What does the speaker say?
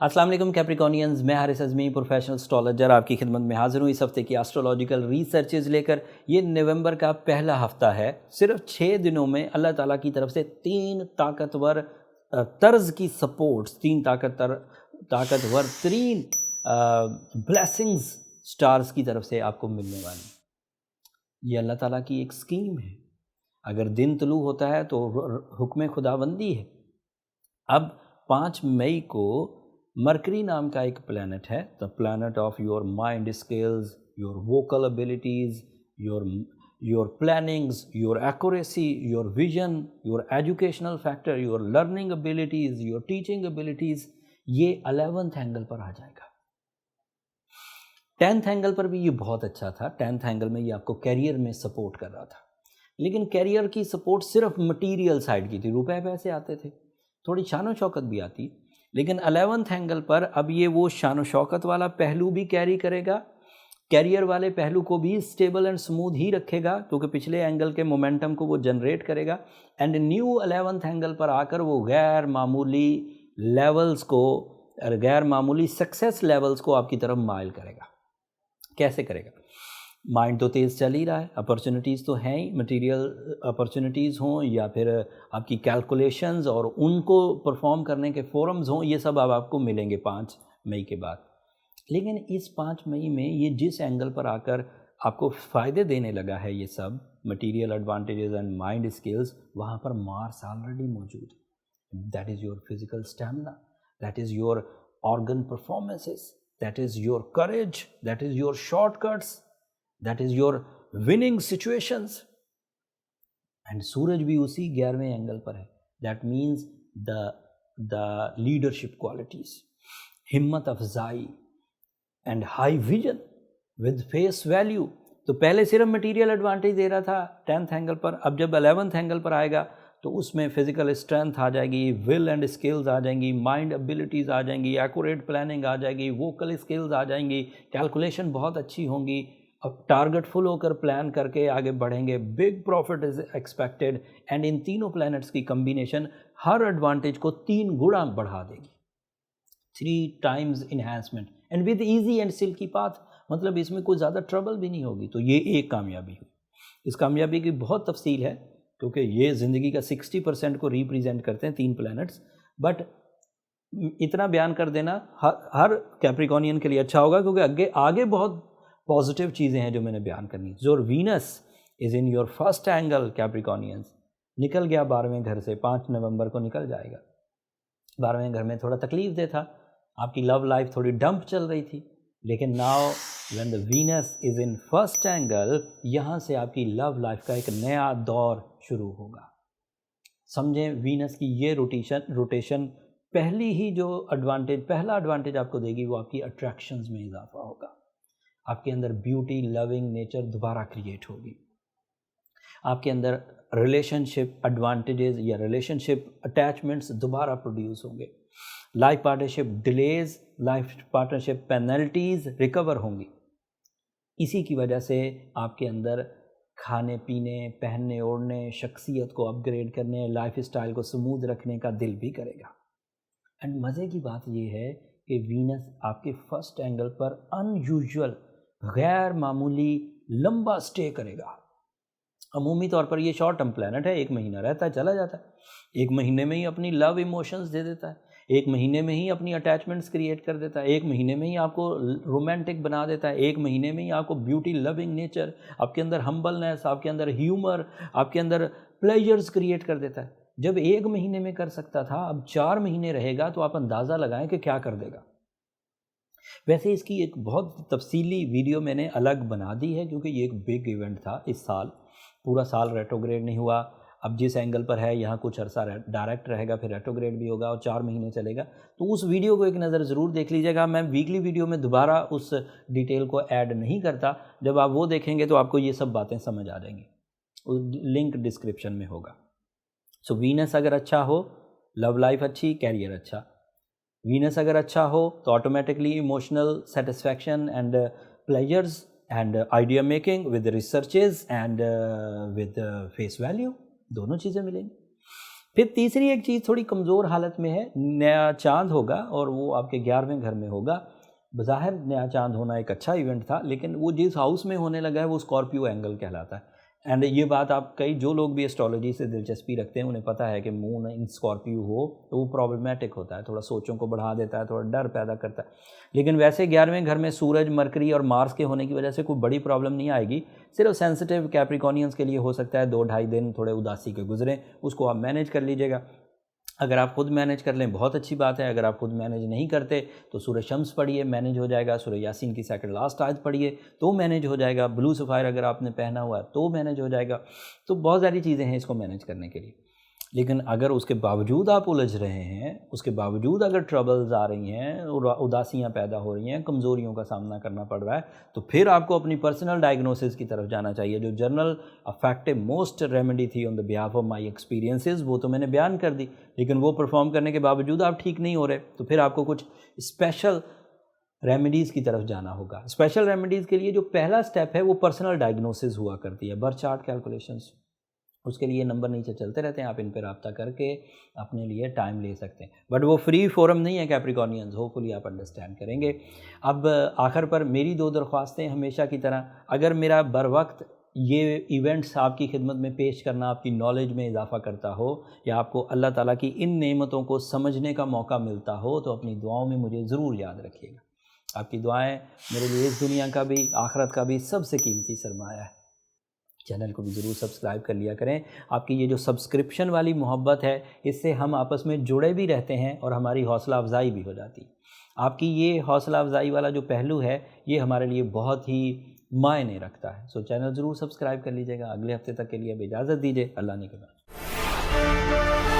अस्सलाम वालेकुम कैप्रिकॉर्नियंस, मैं हारिस अज़मी प्रोफेशनल एस्ट्रोलॉजर आपकी खिदमत में हाज़िर हूँ इस हफ़्ते की एस्ट्रोलॉजिकल रिसर्चेज़ लेकर। ये नवंबर का पहला हफ़्ता है। सिर्फ 6 दिनों में अल्लाह ताला की तरफ से 3 ताकतवर तर्ज की सपोर्ट्स, 3 ताकतवर 3 ब्लेसिंग्स स्टार्स की तरफ से आपको मिलने वाली। ये अल्लाह ताला की एक स्कीम है। अगर दिन तुलू होता है तो हुक्म खुदाबंदी है। अब 5 मई को मरकरी नाम का एक प्लैनेट है, the planet of your mind skills, your vocal abilities, your plannings, your accuracy, your vision, your educational factor, your learning abilities, your teaching abilities, ये 11th एंगल पर आ जाएगा। 10th एंगल पर भी ये बहुत अच्छा था। 10th एंगल में ये आपको कैरियर में सपोर्ट कर रहा था, लेकिन कैरियर की सपोर्ट सिर्फ मटीरियल साइड की थी, रुपए पैसे आते थे, थोड़ी शान शौकत भी आती। लेकिन 11th एंगल पर अब ये वो शान शौकत वाला पहलू भी कैरी करेगा, कैरियर वाले पहलू को भी स्टेबल एंड स्मूथ ही रखेगा, क्योंकि पिछले एंगल के मोमेंटम को वो जनरेट करेगा। एंड न्यू 11th एंगल पर आकर वो गैर मामूली लेवल्स को, गैर मामूली सक्सेस लेवल्स को आपकी तरफ माइल करेगा। कैसे करेगा? माइंड तो तेज़ चल ही रहा है, अपॉर्चुनिटीज़ तो हैं ही, मटेरियल अपॉर्चुनिटीज़ हों या फिर आपकी कैलकुलेशंस और उनको परफॉर्म करने के फोरम्स हों, ये सब अब आपको मिलेंगे 5 मई के बाद। लेकिन इस 5 मई में ये जिस एंगल पर आकर आपको फ़ायदे देने लगा है, ये सब material advantages and mind skills, वहाँ पर मार्स ऑलरेडी मौजूद है। That is your physical stamina, that is your organ performances, that is your courage, that is your shortcuts, that is your winning situations। and सूरज भी उसी 11वें angle पर है। that means the leadership qualities, हिम्मत अफजाई and high vision with face value। तो पहले सिर्फ material advantage दे रहा था 10th एंगल पर, अब जब 11th एंगल पर आएगा तो उसमें फिजिकल स्ट्रेंथ आ जाएगी, विल एंड स्किल्स आ जाएंगी, माइंड एबिलिटीज़ आ जाएंगी, एक्यूरेट प्लानिंग आ जाएगी, वोकल स्किल्स आ जाएंगी, कैलकुलेशन बहुत अच्छी होंगी। अब टारगेट फुल होकर प्लान करके आगे बढ़ेंगे, big profit is expected. And in तीनों प्लैनेट्स की कम्बिनेशन हर एडवांटेज को 3 गुना बढ़ा देगी, 3 times enhancement and with easy and silkie path. मतलब इसमें कोई ज़्यादा ट्रबल भी नहीं होगी। तो ये एक कामयाबी हुई। इस कामयाबी की बहुत तफसील है, क्योंकि ये ज़िंदगी का 60% को रिप्रेजेंट करते हैं 3 प्लैनेट्स। बट इतना बयान कर देना हर कैप्रिकॉर्नियन के लिए अच्छा होगा, क्योंकि आगे बहुत पॉजिटिव चीज़ें हैं जो मैंने बयान करनी। जो Venus is in your first angle Capricornians, निकल गया 12वें घर से, 5 नवंबर को निकल जाएगा। 12वें घर में थोड़ा तकलीफ दे था, आपकी लव लाइफ थोड़ी डंप चल रही थी, लेकिन now when the Venus is in first angle, यहाँ से आपकी लव लाइफ का एक नया दौर शुरू होगा। समझें, वीनस की ये रोटेशन पहला एडवांटेज आपको देगी, वो आपकी अट्रैक्शंस में इजाफा होगा। आपके अंदर ब्यूटी लविंग नेचर दोबारा क्रिएट होगी। आपके अंदर रिलेशनशिप एडवांटेजेस या रिलेशनशिप अटैचमेंट्स दोबारा प्रोड्यूस होंगे। Life partnership delays, life partnership penalties recover होंगी। इसी की वजह से आपके अंदर खाने पीने, पहनने ओढ़ने, शख्सियत को अपग्रेड करने, लाइफ स्टाइल को स्मूथ रखने का दिल भी करेगा। एंड मज़े की बात यह है कि वीनस आपके फर्स्ट एंगल पर अनयूजुअल, गैर मामूली लंबा स्टे करेगा। अमूमी तौर पर ये शॉर्ट टर्म प्लैनेट है, 1 महीना रहता है, चला जाता है। 1 महीने में ही अपनी लव इमोशंस दे देता है, 1 महीने में ही अपनी अटैचमेंट्स क्रिएट कर देता है, 1 महीने में ही आपको रोमांटिक बना देता है, 1 महीने में ही आपको ब्यूटी लविंग नेचर, आपके अंदर हम्बलनेस, आपके अंदर ह्यूमर, आपके अंदर प्लेजर्स क्रिएट कर देता है। जब 1 महीने में कर सकता था, अब 4 महीने रहेगा, तो आप अंदाज़ा लगाएं कि क्या कर देगा। वैसे इसकी एक बहुत तफसीली वीडियो मैंने अलग बना दी है, क्योंकि ये एक बिग इवेंट था इस साल। पूरा साल रेट्रोग्रेड नहीं हुआ। अब जिस एंगल पर है यहाँ कुछ अरसा डायरेक्ट रहेगा, फिर रेट्रोग्रेड भी होगा और 4 महीने चलेगा। तो उस वीडियो को एक नज़र ज़रूर देख लीजिएगा। मैं वीकली वीडियो में दोबारा उस डिटेल को ऐड नहीं करता। जब आप वो देखेंगे तो आपको ये सब बातें समझ आ जाएंगी। लिंक डिस्क्रिप्शन में होगा। सो वीनस अगर अच्छा हो, लव लाइफ अच्छी, कैरियर अच्छा। वीनस अगर अच्छा हो तो automatically emotional satisfaction and pleasures and idea making with researches and with face value, दोनों चीज़ें मिलेंगी। फिर तीसरी एक चीज़ थोड़ी कमज़ोर हालत में है, नया चांद होगा और वो आपके 11वें घर में होगा। बज़ाहिर नया चांद होना एक अच्छा इवेंट था, लेकिन वो जिस हाउस में होने लगा है वो स्कॉर्पियो एंगल कहलाता है। एंड ये बात आप कई जो लोग भी एस्ट्रोलॉजी से दिलचस्पी रखते हैं उन्हें पता है कि मून इन स्कॉर्पियो हो तो वो प्रॉब्लमेटिक होता है, थोड़ा सोचों को बढ़ा देता है, थोड़ा डर पैदा करता है। लेकिन वैसे 11वें घर में सूरज, मरकरी और मार्स के होने की वजह से कोई बड़ी प्रॉब्लम नहीं आएगी। सिर्फ सेंसिटिव कैप्रिकॉर्नियंस के लिए हो सकता है 2-2.5 दिन थोड़े उदासी के गुजरें, उसको आप मैनेज कर लीजिएगा। अगर आप खुद मैनेज कर लें बहुत अच्छी बात है, अगर आप खुद मैनेज नहीं करते तो सूरज शम्स पढ़िए, मैनेज हो जाएगा। सूरज यासीन की सेकंड लास्ट आयत पढ़िए तो मैनेज हो जाएगा। ब्लू सफ़ायर अगर आपने पहना हुआ है तो मैनेज हो जाएगा। तो बहुत सारी चीज़ें हैं इसको मैनेज करने के लिए। लेकिन अगर उसके बावजूद आप उलझ रहे हैं, उसके बावजूद अगर ट्रबल्स आ रही हैं, उदासियाँ पैदा हो रही हैं, कमज़ोरियों का सामना करना पड़ रहा है, तो फिर आपको अपनी पर्सनल डायग्नोसिस की तरफ जाना चाहिए। जो जर्नल इफेक्टिव मोस्ट रेमेडी थी on the behalf of my experiences वो तो मैंने बयान कर दी, लेकिन वो परफॉर्म करने के बावजूद आप ठीक नहीं हो रहे तो फिर आपको कुछ स्पेशल रेमेडीज़ की तरफ जाना होगा। स्पेशल रेमेडीज़ के लिए जो पहला स्टेप है वो पर्सनल डायग्नोसिस हुआ करती है, बर्थ चार्ट कैलकुलेशंस। उसके लिए नंबर नीचे चलते रहते हैं, आप इन पर रब्ता करके अपने लिए टाइम ले सकते हैं। बट वो फ्री फोरम नहीं है कैप्रिकॉर्नियंस, होपफुली आप अंडरस्टैंड करेंगे। अब आखिर पर मेरी 2 दरख्वास्तें हमेशा की तरह, अगर मेरा बर वक्त ये इवेंट्स आपकी खिदमत में पेश करना आपकी नॉलेज में इजाफ़ा करता हो या आपको अल्लाह ताला की इन नेमतों को समझने का मौका मिलता हो तो अपनी दुआओं में मुझे ज़रूर याद रखिएगा। आपकी दुआएं मेरे लिए इस दुनिया का भी आखिरत का भी सबसे कीमती सरमाया है। चैनल को भी ज़रूर सब्सक्राइब कर लिया करें। आपकी ये जो सब्सक्रिप्शन वाली मोहब्बत है इससे हम आपस में जुड़े भी रहते हैं और हमारी हौसला अफजाई भी हो जाती है। आपकी ये हौसला अफजाई वाला जो पहलू है ये हमारे लिए बहुत ही मायने रखता है। सो चैनल ज़रूर सब्सक्राइब कर लीजिएगा। अगले हफ्ते तक के लिए अब इजाज़त दीजिए। अल्लाह ने के बाद।